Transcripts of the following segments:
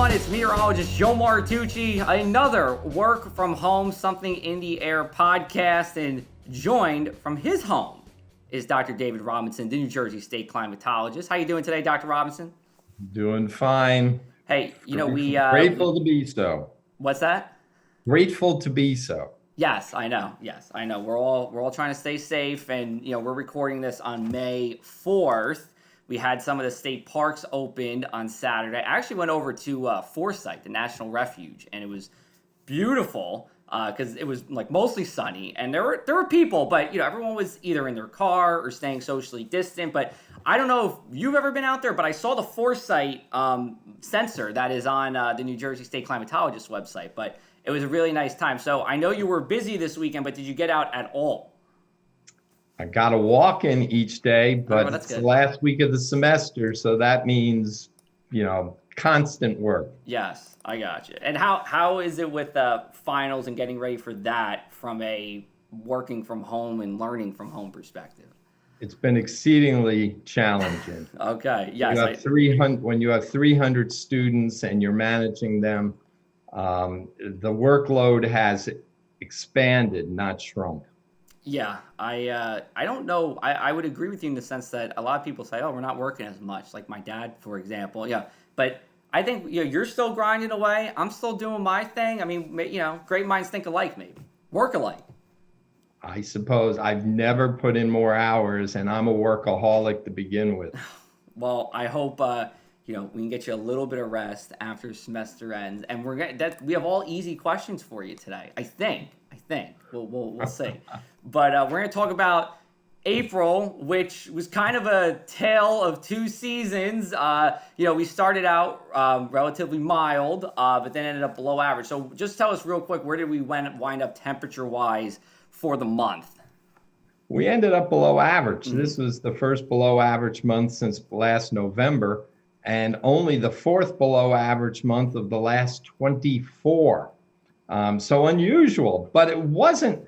everyone, it's meteorologist Joe Martucci, another work from home, something in the air podcast, and joined from his home is Dr. David Robinson, the New Jersey State Climatologist. How you doing today, Dr. Robinson? Doing fine. Hey, Grateful to be so. What's that? Grateful to be so. Yes, I know. We're all trying to stay safe, and we're recording this on May 4th. We had some of the state parks opened on Saturday. I actually went over to Forsyth, the National Refuge, and it was beautiful because it was like mostly sunny, and there were people, but everyone was either in their car or staying socially distant. But I don't know if you've ever been out there, but I saw the Forsyth sensor that is on the New Jersey State Climatologist website. But it was a really nice time. So I know you were busy this weekend, but did you get out at all? I got a walk in each day, but it's the last week of the semester, so that means, constant work. Yes, I got you. And how is it with finals and getting ready for that from a working from home and learning from home perspective? It's been exceedingly challenging. Okay, yes. When you have 300 students and you're managing them, the workload has expanded, not shrunk. Yeah, I don't know. I would agree with you in the sense that a lot of people say, "Oh, we're not working as much." Like my dad, for example. Yeah, but I think you're still grinding away. I'm still doing my thing. I mean, great minds think alike, maybe work alike. I suppose I've never put in more hours, and I'm a workaholic to begin with. Well, I hope we can get you a little bit of rest after semester ends, and we have all easy questions for you today. I think we'll see. But we're going to talk about April, which was kind of a tale of two seasons. We started out relatively mild, but then ended up below average. So just tell us real quick, where did we wind up temperature-wise for the month? We ended up below average. Mm-hmm. This was the first below average month since last November, and only the fourth below average month of the last 24. So unusual, but it wasn't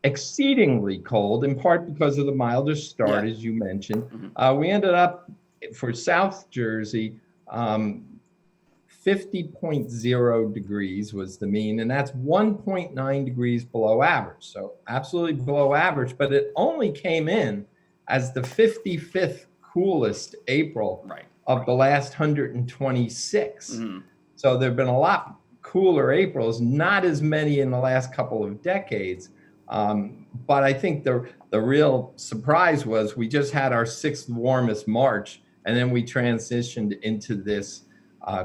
exceedingly cold, in part because of the milder start, as you mentioned. Mm-hmm. We ended up, for South Jersey, 50.0 degrees was the mean, and that's 1.9 degrees below average. So absolutely below average, but it only came in as the 55th coolest April of the last 126. Mm-hmm. So there have been a lot cooler Aprils, not as many in the last couple of decades. But I think the real surprise was we just had our sixth warmest March, and then we transitioned into this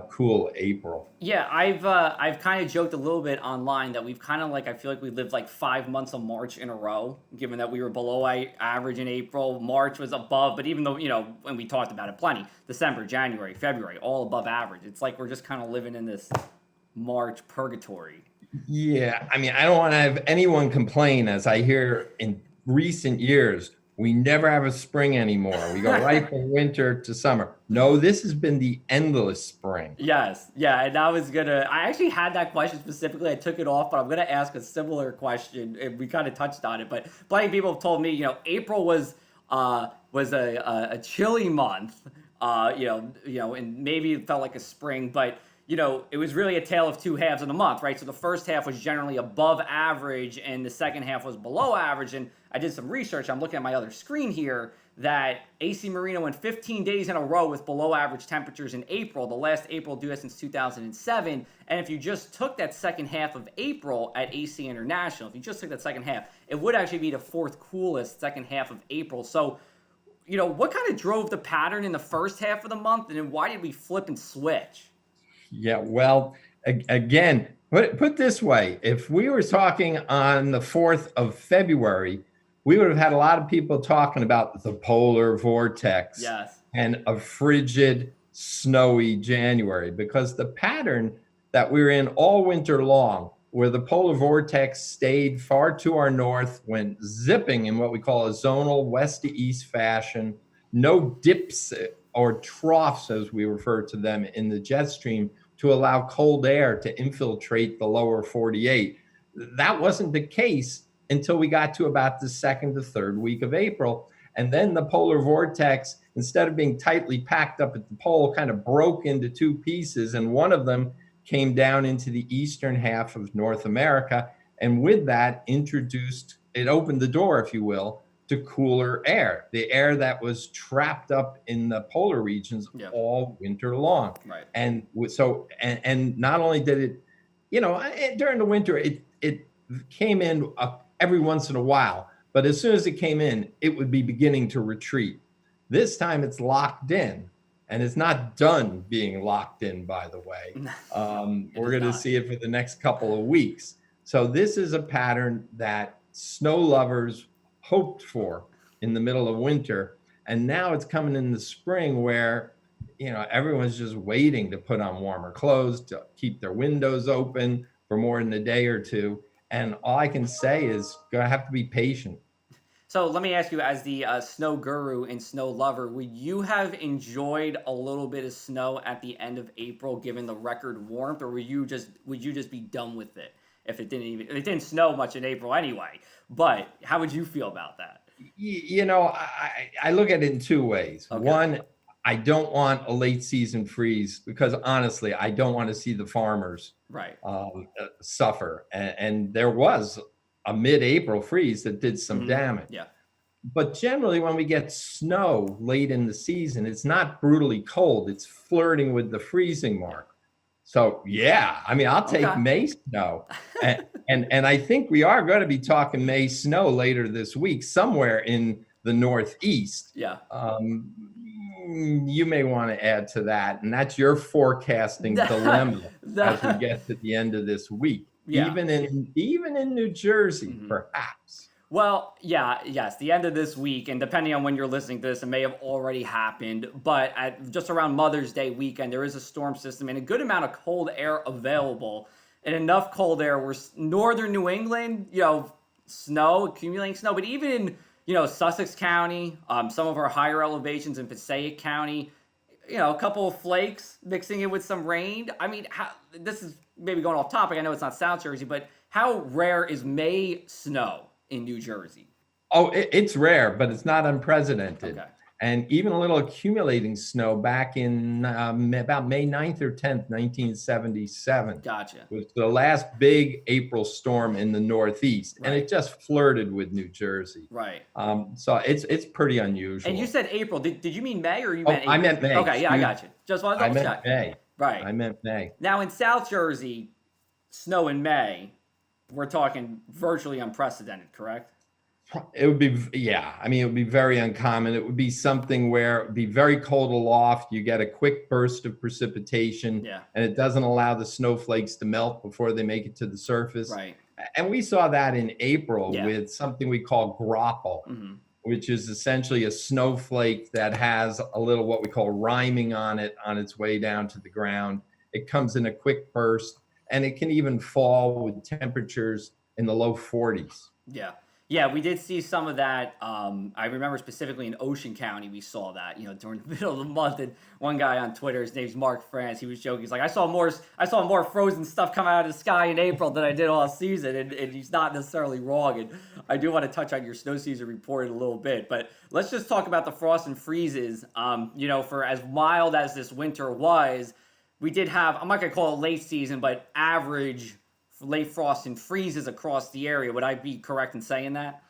cool April. Yeah, I've kind of joked a little bit online that we've kind of I feel like we lived 5 months of March in a row, given that we were below average in April. March was above, but even though, when we talked about it plenty, December, January, February, all above average. It's like we're just kind of living in this March purgatory. Yeah, I mean, I don't want to have anyone complain, as I hear in recent years, we never have a spring anymore. We go right from winter to summer. No, this has been the endless spring. Yes, yeah, and I actually had that question specifically. I took it off, but I'm going to ask a similar question, and we kind of touched on it. But plenty of people have told me, April was a chilly month, and maybe it felt like a spring, but it was really a tale of two halves of the month, right? So the first half was generally above average and the second half was below average. And I did some research. I'm looking at my other screen here that AC Marino went 15 days in a row with below average temperatures in April, the last April due since 2007. And if you just took that second half of April at AC International, if you just took that second half, it would actually be the fourth coolest second half of April. So, what kind of drove the pattern in the first half of the month? And then why did we flip and switch? Yeah, well, again, put this way, if we were talking on the 4th of February, we would have had a lot of people talking about the polar vortex and a frigid, snowy January, because the pattern that we were in all winter long, where the polar vortex stayed far to our north, went zipping in what we call a zonal west to east fashion, no dips or troughs, as we refer to them, in the jet stream to allow cold air to infiltrate the lower 48. That wasn't the case until we got to about the second to third week of April. And then the polar vortex instead of being tightly packed up at the pole, kind of broke into two pieces. And one of them came down into the eastern half of North America. And with that, it opened the door, if you will, to cooler air, the air that was trapped up in the polar regions all winter long. Right. And and not only did it, during the winter, it came in every once in a while, but as soon as it came in, it would be beginning to retreat. This time it's locked in, and it's not done being locked in, by the way. We're going to see it for the next couple of weeks. So this is a pattern that snow lovers hoped for in the middle of winter, and now it's coming in the spring where everyone's just waiting to put on warmer clothes, to keep their windows open for more than a day or two. And all I can say is gonna have to be patient. So let me ask you, as the snow guru and snow lover, would you have enjoyed a little bit of snow at the end of April, given the record warmth, or would you just be done with it if it didn't snow much in April anyway? But how would you feel about that? I look at it in two ways. Okay. One, I don't want a late season freeze because honestly, I don't want to see the farmers suffer. And there was a mid-April freeze that did some damage. Yeah. But generally, when we get snow late in the season, it's not brutally cold. It's flirting with the freezing mark. So yeah, I mean, I'll take May snow, and I think we are going to be talking May snow later this week, somewhere in the Northeast. Yeah. You may want to add to that, and that's your forecasting dilemma as we get to the end of this week. Yeah. Even in New Jersey, perhaps. Well, yes, the end of this week, and depending on when you're listening to this, it may have already happened, but just around Mother's Day weekend, there is a storm system and a good amount of cold air available, and enough cold air where northern New England, accumulating snow, but even in, Sussex County, some of our higher elevations in Passaic County, a couple of flakes mixing it with some rain. I mean, this is maybe going off topic. I know it's not South Jersey, but how rare is May snow in New Jersey? Oh, it's rare, but it's not unprecedented. Okay. And even a little accumulating snow back in about May 9th or 10th, 1977. Gotcha. Was the last big April storm in the Northeast. Right. And it just flirted with New Jersey. Right. So it's pretty unusual. And you said April. Did you mean May or you meant April? I meant May. Okay, yeah, I got you. Just wanted to double check. I meant May. Right. I meant May. Now in South Jersey, snow in May, we're talking virtually unprecedented, correct? It would be, yeah. I mean, it would be very uncommon. It would be something where it would be very cold aloft. You get a quick burst of precipitation, and it doesn't allow the snowflakes to melt before they make it to the surface. Right. And we saw that in April with something we call graupel, which is essentially a snowflake that has a little what we call rhyming on it on its way down to the ground. It comes in a quick burst, and it can even fall with temperatures in the low 40s. Yeah. Yeah, we did see some of that. I remember specifically in Ocean County, we saw that, during the middle of the month. And one guy on Twitter, his name's Mark France, he was joking. He's like, I saw more frozen stuff come out of the sky in April than I did all season. And he's not necessarily wrong. And I do want to touch on your snow season report in a little bit. But let's just talk about the frost and freezes. For as mild as this winter was, we did have, I'm not going to call it late season, but average late frost and freezes across the area. Would I be correct in saying that?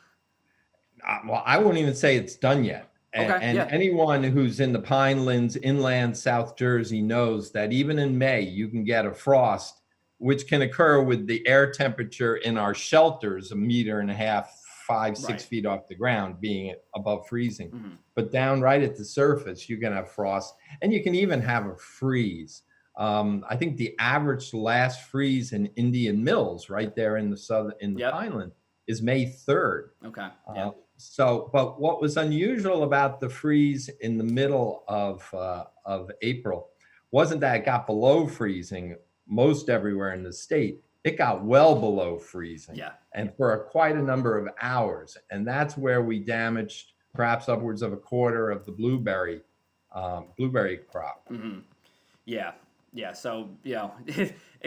Well, I won't even say it's done yet. And anyone who's in the Pinelands, inland South Jersey knows that even in May, you can get a frost, which can occur with the air temperature in our shelters 1.5 meters, 5-6 feet off the ground being above freezing. But down right at the surface, you can have frost, and you can even have a freeze. I think the average last freeze in Indian Mills, right there in the Pineland, is May 3rd. Okay. But what was unusual about the freeze in the middle of April wasn't that it got below freezing most everywhere in the state. It got well below freezing, and for quite a number of hours, and that's where we damaged perhaps upwards of a quarter of the blueberry crop. Yeah, so,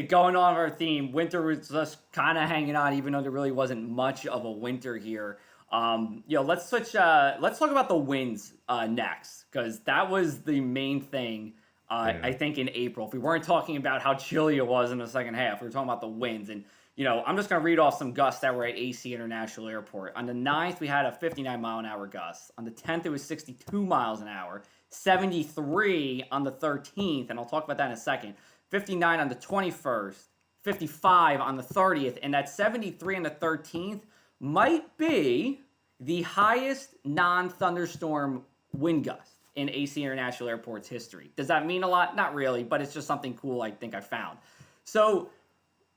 going on our theme, winter was just kind of hanging on, even though there really wasn't much of a winter here. Let's switch. Let's talk about the winds next, because that was the main thing. I think in April, if we weren't talking about how chilly it was in the second half, we were talking about the winds. And I'm just gonna read off some gusts that were at AC International Airport. On the 9th, we had a 59-mile-an-hour gust. On the 10th, it was 62 miles an hour. 73 on the 13th, and I'll talk about that in a second. 59 on the 21st. 55 on the 30th, and that 73 on the 13th might be the highest non-thunderstorm wind gust in AC International Airport's history. Does that mean a lot? Not really, but it's just something cool I think I found. So,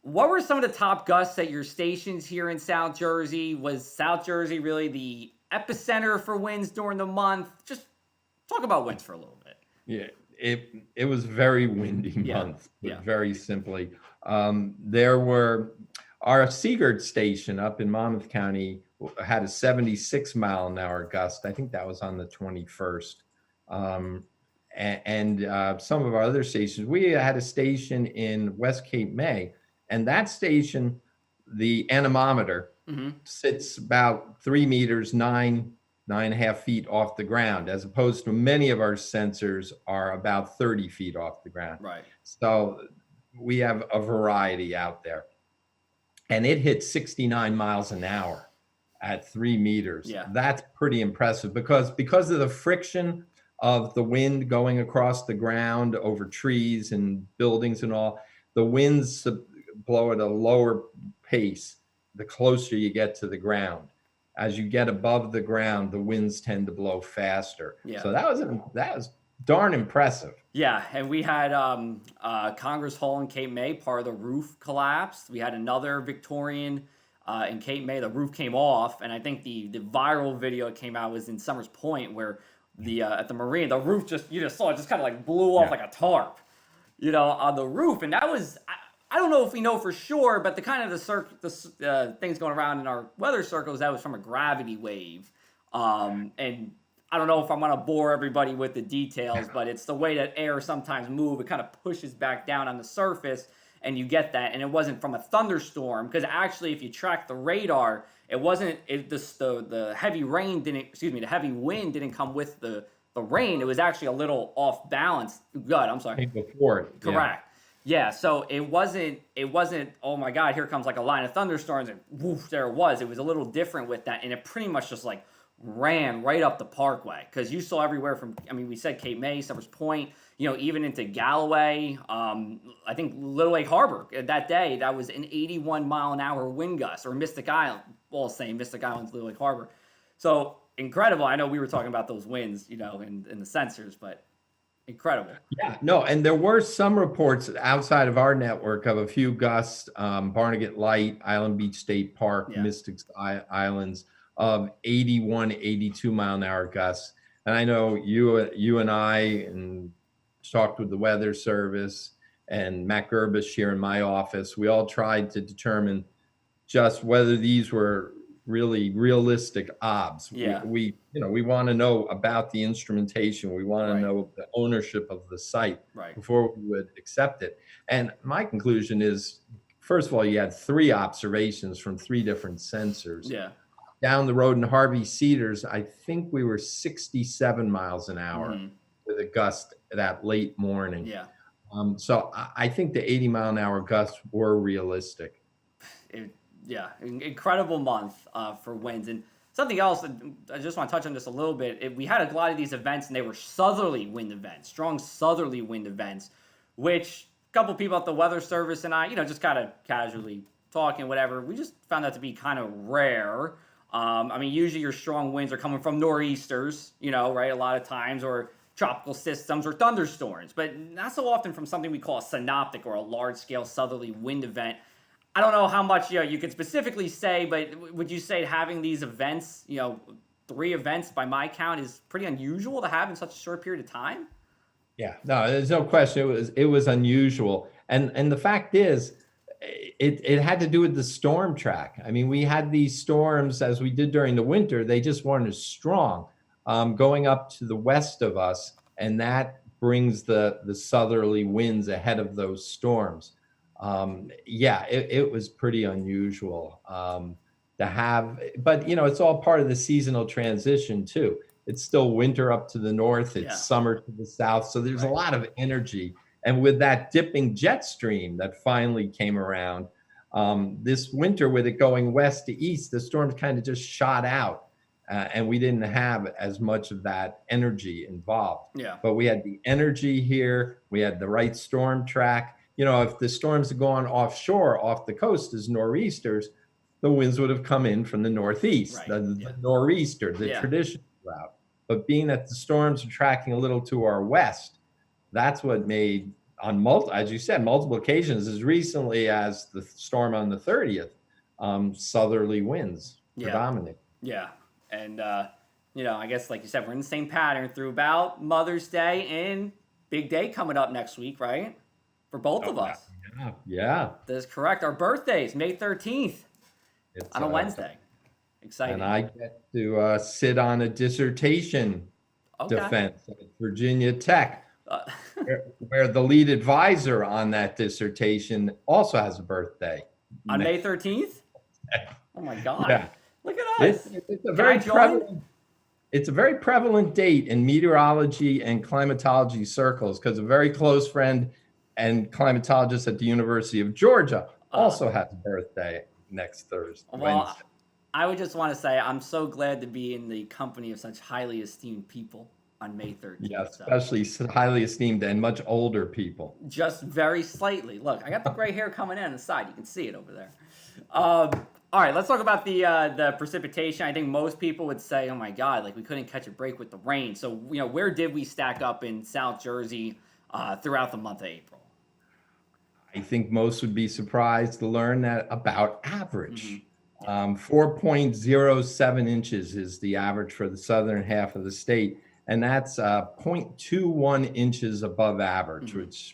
what were some of the top gusts at your stations here in South Jersey? Was South Jersey really the epicenter for winds during the month? Just talk about winds for a little bit. Yeah, it was very windy month, very simply. There were our Seagard station up in Monmouth County had a 76-mile-an-hour gust. I think that was on the 21st. And some of our other stations, we had a station in West Cape May, and that station, the anemometer sits about 3 meters, 9.5 feet off the ground, as opposed to many of our sensors are about 30 feet off the ground. Right. So we have a variety out there. And it hit 69 miles an hour at 3 meters. Yeah. That's pretty impressive because of the friction of the wind going across the ground over trees and buildings and all. The winds blow at a lower pace the closer you get to the ground. As you get above the ground, the winds tend to blow faster. Yeah. So that was darn impressive. Yeah, and we had Congress Hall in Cape May, part of the roof collapsed. We had another Victorian in Cape May, the roof came off, and I think the viral video that came out was in Summers Point, where at the Marine, the roof you just saw it just kind of like blew off like a tarp, on the roof, and that was. I don't know if we know for sure, but the kind of the things going around in our weather circles, that was from a gravity wave, and I don't know if I'm going to bore everybody with the details, but it's the way that air sometimes moves. It kind of pushes back down on the surface, and you get that. And it wasn't from a thunderstorm, because actually, if you track the radar, it wasn't. The heavy rain didn't. Excuse me, the heavy wind didn't come with the rain. It was actually a little off balance. Good. I'm sorry. Before it. Correct. Yeah. So it wasn't. Oh my God! Here comes like a line of thunderstorms, and woof! There it was. It was a little different with that, and it pretty much just like ran right up the parkway, because you saw everywhere from, we said Cape May, Summers Point, even into Galloway, I think Little Lake Harbor that day, that was an 81-mile-an-hour wind gust, or Mystic Island, all the same, Mystic Island's Little Lake Harbor. So incredible. I know we were talking about those winds, in the sensors, but incredible. Yeah, no, and there were some reports outside of our network of a few gusts, Barnegat Light, Island Beach State Park, Mystic Islands, of 81, 82 mile an hour gusts. And I know you and I and talked with the Weather Service and Matt Gerbish here in my office. We all tried to determine just whether these were really realistic obs. Yeah. We want to know about the instrumentation. We want to know the ownership of the site before we would accept it. And my conclusion is, first of all, you had 3 observations from 3 different sensors. Yeah. Down the road in Harvey Cedars, I think we were 67 miles an hour with a gust that late morning. Yeah. So I think the 80 mile an hour gusts were realistic. Incredible month for winds. And something else, I just want to touch on this a little bit. We had a lot of these events, and they were southerly wind events, strong southerly wind events, which a couple people at the Weather Service and I, just kind of casually talking, whatever, we just found that to be kind of rare. Usually your strong winds are coming from nor'easters, right, a lot of times, or tropical systems or thunderstorms, but not so often from something we call a synoptic or a large-scale southerly wind event. I don't know how much you could specifically say, but would you say having these events, 3 events by my count, is pretty unusual to have in such a short period of time? Yeah, no, there's no question. It was unusual, and the fact is, it had to do with the storm track. We had these storms, as we did during the winter, they just weren't as strong going up to the west of us, and that brings the southerly winds ahead of those storms. It was pretty unusual to have, but it's all part of the seasonal transition too. It's still winter up to the north, it's Yeah. summer to the south. So there's a Right. lot of energy. And with that dipping jet stream that finally came around, this winter with it going west to east, the storms kind of just shot out. And we didn't have as much of that energy involved. Yeah. But we had the energy here. We had the right storm track. If the storms had gone offshore, off the coast as nor'easters, the winds would have come in from the northeast, Right. the nor'easter, the traditional route. But being that the storms are tracking a little to our west, that's what made, as you said, multiple occasions, as recently as the storm on the 30th, southerly winds predominate. Yeah. And, I guess, like you said, we're in the same pattern through about Mother's Day and big day coming up next week, right? For both of us. Yeah. That's correct. Our birthdays, May 13th, on a Wednesday. Exciting. And I get to sit on a dissertation defense at Virginia Tech, where the lead advisor on that dissertation also has a birthday. On May 13th? Oh my God. Yeah. Look at us. It's a very prevalent date in meteorology and climatology circles, because a very close friend and climatologist at the University of Georgia also has a birthday next Thursday. Wednesday. I would just want to say I'm so glad to be in the company of such highly esteemed people on May 13th. Yeah, especially highly esteemed and much older people. Just very slightly. Look, I got the gray hair coming in on the side. You can see it over there. All right, let's talk about the precipitation. I think most people would say, oh my God, like we couldn't catch a break with the rain. So, where did we stack up in South Jersey throughout the month of April? I think most would be surprised to learn that about average. 4.07 inches is the average for the southern half of the state. And that's 0.21 inches above average, which is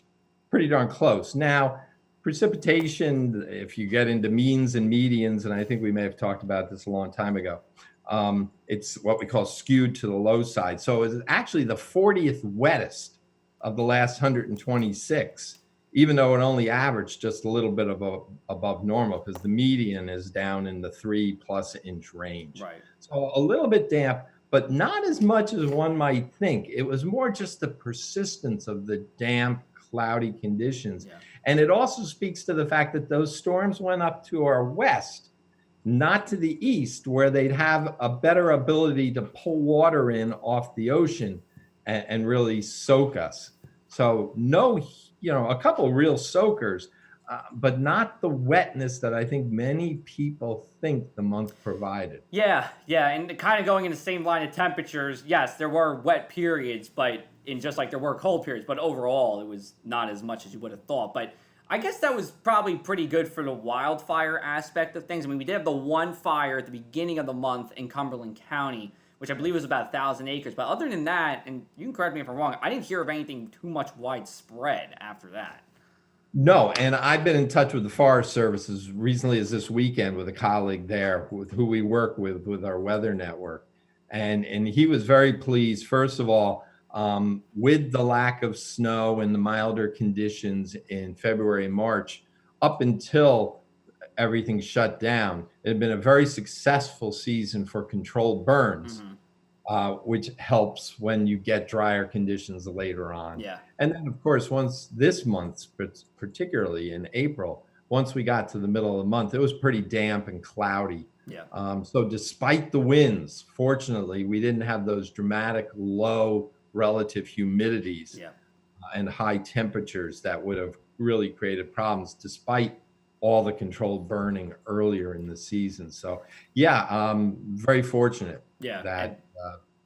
pretty darn close. Now, precipitation, if you get into means and medians, and I think we may have talked about this a long time ago, it's what we call skewed to the low side. So it's actually the 40th wettest of the last 126, even though it only averaged just a little bit above normal, because the median is down in the 3+ inch range. Right. So a little bit damp, but not as much as one might think. It was more just the persistence of the damp, cloudy conditions. Yeah. And it also speaks to the fact that those storms went up to our west, not to the east, where they'd have a better ability to pull water in off the ocean and really soak us. So a couple real soakers, but not the wetness that I think many people think the month provided. Yeah, and kind of going in the same line of temperatures, yes, there were wet periods, but just like there were cold periods, but overall it was not as much as you would have thought. But I guess that was probably pretty good for the wildfire aspect of things. I mean, we did have the one fire at the beginning of the month in Cumberland County, which I believe was about 1,000 acres. But other than that, and you can correct me if I'm wrong, I didn't hear of anything too much widespread after that. No, and I've been in touch with the Forest Service as recently as this weekend with a colleague there with who we work with our weather network. And he was very pleased, first of all, with the lack of snow and the milder conditions in February and March, up until everything shut down. It had been a very successful season for controlled burns, which helps when you get drier conditions later on. Yeah. And then, of course, once this month, particularly in April, once we got to the middle of the month, it was pretty damp and cloudy. Yeah. So despite the winds, fortunately, we didn't have those dramatic low relative humidities and high temperatures that would have really created problems, despite all the controlled burning earlier in the season. So, very fortunate that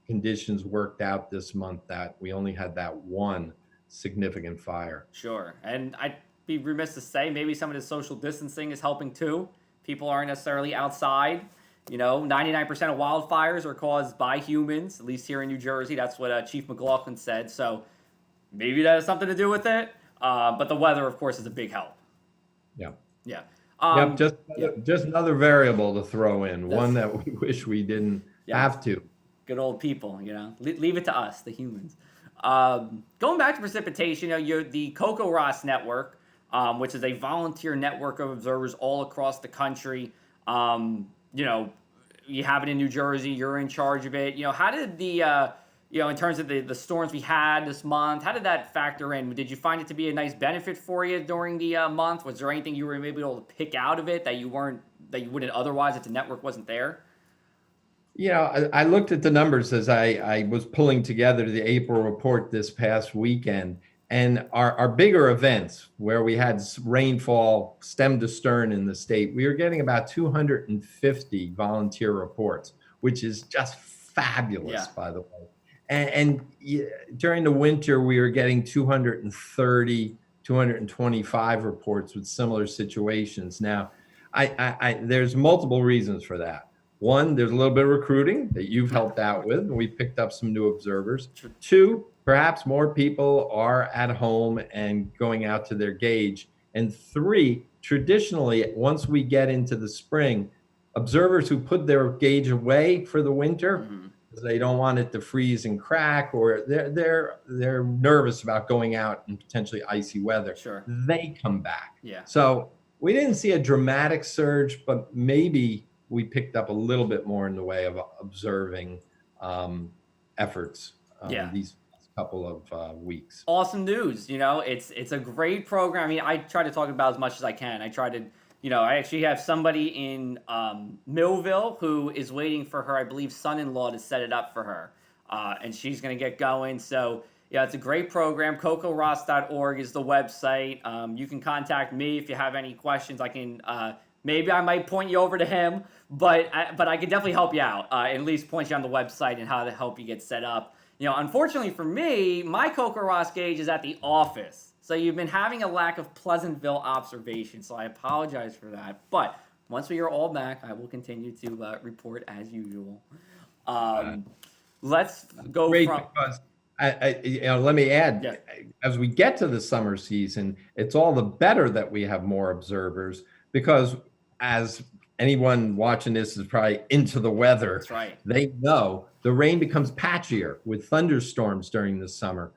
conditions worked out this month, that we only had that one significant fire. Sure. And I'd be remiss to say maybe some of the social distancing is helping too. People aren't necessarily outside. 99% of wildfires are caused by humans, at least here in New Jersey. That's what Chief McLaughlin said. So maybe that has something to do with it. But the weather, of course, is a big help. Yeah. Yeah. Just another variable to throw in, one that we wish we didn't have to. Good old people, leave it to us, the humans. Going back to precipitation, the Coco Ross Network, which is a volunteer network of observers all across the country. you know, you have it in New Jersey, you're in charge of it. How did in terms of the storms we had this month, how did that factor in? Did you find it to be a nice benefit for you during the month? Was there anything you were maybe able to pick out of it that you wouldn't otherwise if the network wasn't there? I looked at the numbers as I was pulling together the April report this past weekend, and our bigger events where we had rainfall stem to stern in the state, we were getting about 250 volunteer reports, which is just fabulous, Yeah. by the way. During the winter, we were getting 230, 225 reports with similar situations. Now, there's multiple reasons for that. One, there's a little bit of recruiting that you've helped out with, and we picked up some new observers. Two, perhaps more people are at home and going out to their gauge. And three, traditionally, once we get into the spring, observers who put their gauge away for the winter, they don't want it to freeze and crack, or they're nervous about going out in potentially icy weather. Sure. They come back. Yeah. So we didn't see a dramatic surge, but maybe we picked up a little bit more in the way of observing efforts these couple of weeks. Awesome news. It's a great program. I mean, I try to talk about as much as I can. I try to, I actually have somebody in Millville who is waiting for her, I believe, son-in-law to set it up for her. And she's going to get going. So, yeah, it's a great program. CocoRoss.org is the website. You can contact me if you have any questions. I can... maybe I might point you over to him, but I can definitely help you out. At least point you on the website and how to help you get set up. Unfortunately for me, my CocoRoss gauge is at the office. So you've been having a lack of Pleasantville observation, so I apologize for that. But once we are all back, I will continue to report as usual. Let's go from... Because let me add, as we get to the summer season, it's all the better that we have more observers, because as anyone watching this is probably into the weather, that's right, they know the rain becomes patchier with thunderstorms during the summer.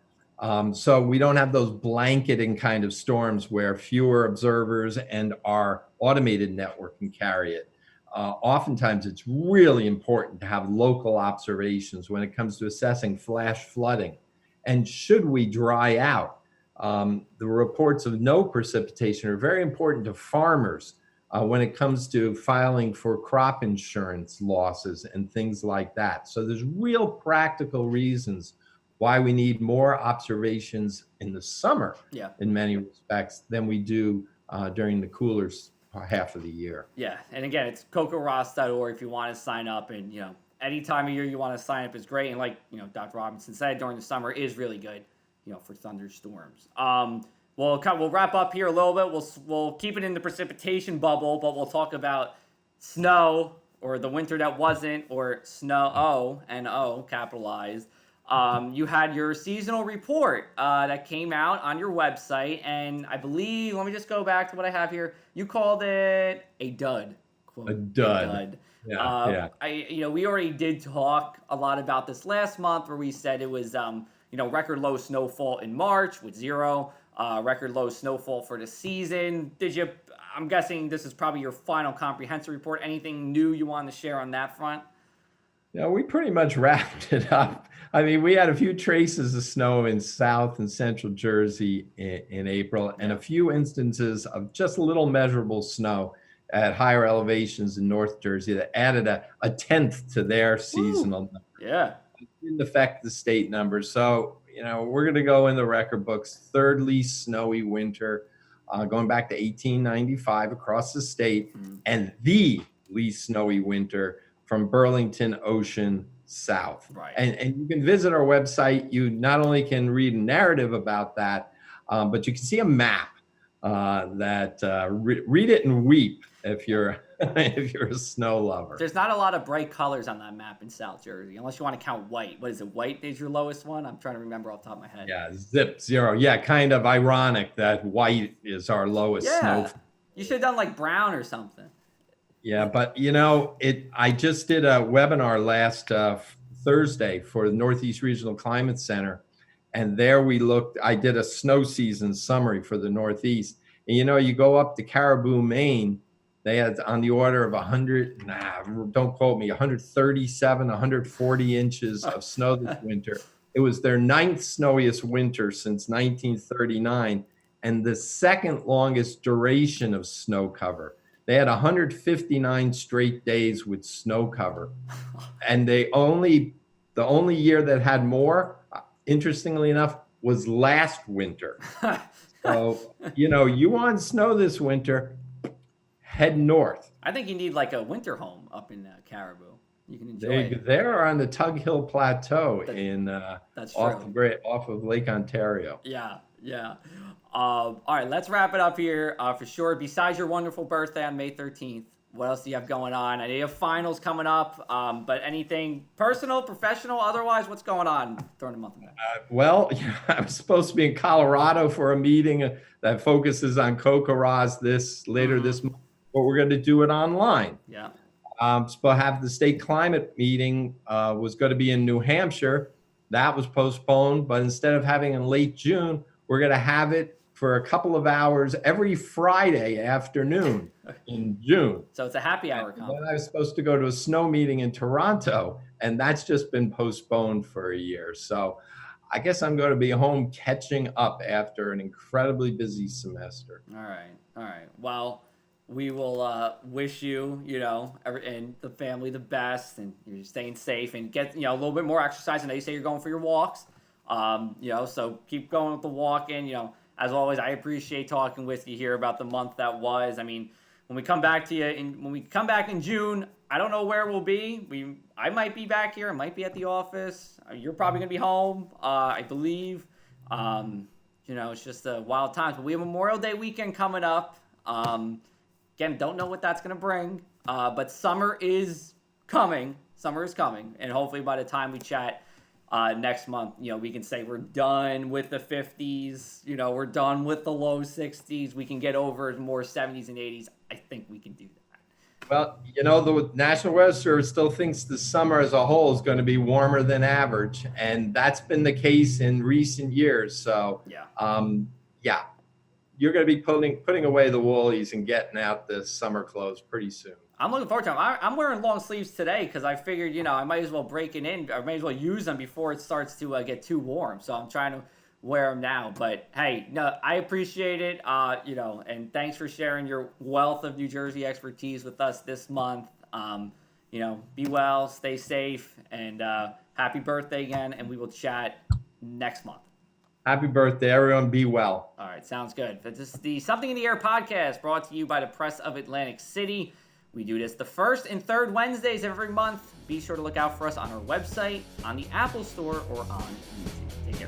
So we don't have those blanketing kind of storms where fewer observers and our automated network can carry it. Oftentimes it's really important to have local observations when it comes to assessing flash flooding. And should we dry out, the reports of no precipitation are very important to farmers when it comes to filing for crop insurance losses and things like that. So there's real practical reasons why we need more observations in the summer in many respects than we do during the cooler half of the year. Yeah, and again, it's CocoRoss.org if you want to sign up, and any time of year you want to sign up is great. And like Dr. Robinson said, during the summer is really good, for thunderstorms. We'll wrap up here a little bit. We'll keep it in the precipitation bubble, but we'll talk about snow, or the winter that wasn't, or snow, N-O, capitalized. You had your seasonal report that came out on your website, and I believe, let me just go back to what I have here. You called it a dud. Quote, a dud. Yeah. We already did talk a lot about this last month, where we said it was, record low snowfall in March with 0, record low snowfall for the season. I'm guessing this is probably your final comprehensive report. Anything new you want to share on that front? Yeah, we pretty much wrapped it up. I mean, we had a few traces of snow in South and Central Jersey in April, and a few instances of just a little measurable snow at higher elevations in North Jersey that added a tenth to their seasonal number. Yeah. It didn't affect the state numbers. So, we're going to go in the record books, third least snowy winter, going back to 1895 across the state, and the least snowy winter from Burlington Ocean south. Right. And you can visit our website. You not only can read a narrative about that, but you can see a map read it and weep if you're if you're a snow lover. There's not a lot of bright colors on that map in South Jersey, unless you want to count white. What is it? White is your lowest one? I'm trying to remember off the top of my head. Yeah, zip, 0. Yeah, kind of ironic that white is our lowest snow. You should have done like brown or something. Yeah, but I just did a webinar last Thursday for the Northeast Regional Climate Center, and there I did a snow season summary for the Northeast. And you go up to Caribou, Maine, They had on the order of 100, don't quote me, 137, 140 inches of snow this winter. It was their 9th snowiest winter since 1939 and the 2nd longest duration of snow cover. They had 159 straight days with snow cover. And the only year that had more, interestingly enough, was last winter. So, you want snow this winter, head north. I think you need like a winter home up in Caribou. You can enjoy it. They're on the Tug Hill Plateau that's off of Lake Ontario. Yeah. All right, let's wrap it up here for sure. Besides your wonderful birthday on May 13th, what else do you have going on? I know you have finals coming up, but anything personal, professional, otherwise, what's going on during the month of May? Well, I'm supposed to be in Colorado for a meeting that focuses on kokoras later this month, but we're going to do it online. Yeah. Supposed to have the state climate meeting was going to be in New Hampshire. That was postponed, but instead of having in late June, we're going to have it for a couple of hours every Friday afternoon in June. So it's a happy hour conference. Then I was supposed to go to a snow meeting in Toronto, and that's just been postponed for a year. So I guess I'm going to be home catching up after an incredibly busy semester. All right. Well, we will wish you, and the family the best, and you're staying safe and get, a little bit more exercise. I know you say you're going for your walks, so keep going with the walking. As always, I appreciate talking with you here about the month that was. I mean, when we come back in June, I don't know where we'll be. I might be back here. I might be at the office. You're probably gonna be home, I believe. It's just a wild times. But we have Memorial Day weekend coming up. Again, don't know what that's going to bring, but summer is coming. And hopefully by the time we chat next month, we can say we're done with the 50s. We're done with the low 60s. We can get over more 70s and 80s. I think we can do that. Well, the National Weather Service still thinks the summer as a whole is going to be warmer than average, and that's been the case in recent years. So, you're going to be putting away the woolies and getting out the summer clothes pretty soon. I'm looking forward to them. I'm wearing long sleeves today because I figured, I might as well break it in. I might as well use them before it starts to get too warm. So I'm trying to wear them now. But hey, no, I appreciate it. And thanks for sharing your wealth of New Jersey expertise with us this month. Be well, stay safe, and happy birthday again. And we will chat next month. Happy birthday, everyone. Be well. All right, sounds good. This is the Something in the Air podcast brought to you by the Press of Atlantic City. We do this the first and third Wednesdays of every month. Be sure to look out for us on our website, on the Apple Store, or on YouTube. Take care.